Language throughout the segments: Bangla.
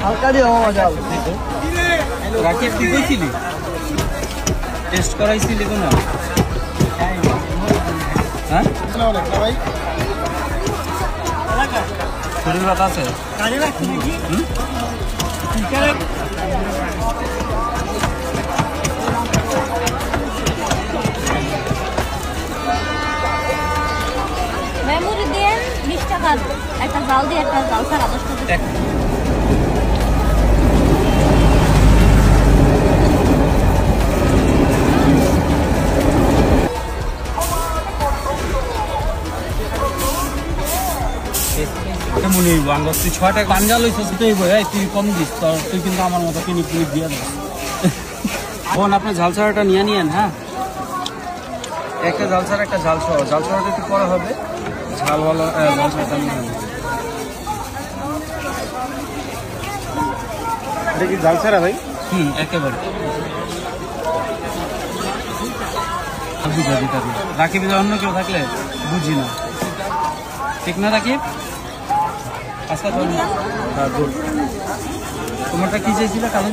হালকা দিয়ে মজা রাকিব তুই কইছিলি টেস্ট করাইছিলি কোনো হ্যাঁ শরীর ব্যথা আছে মেমোরি দিয়ে 20 টাকা একটা জাল দিয়ে একটা জাল ছাড়া 10 টাকা মনে হইব আঙ্গ তুই 6 টাকা পাঞ্জা লইছিস তুই তুই কম দিস তুই কিন্তু আমার মতো কিনি কিনি দিয়ে দিস বোন আপনি ঝাল ছাড়াটা নিয়ে নিয়েন হ্যাঁ একটা ঝাল ছাড়া একটা ঝাল ছাড়াটা একটু পরে হবে ঝালওয়ালা ঝাল ছাড়াটা নিয়ে নেন এটা কি ঝাল ছাড়া ভাই একেবারে বুঝা দিতে রাকিব অন্য কেউ থাকলে বুঝি না ঠিক না রাকিব আচ্ছা গুড তোমারটা কি চাইছিল কালে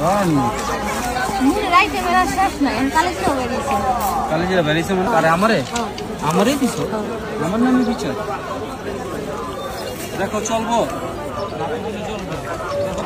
কালেজিরা বেরিয়েছে মানে আরে আমারই দিছ আমার নামে বিচার দেখো চলবো দেখো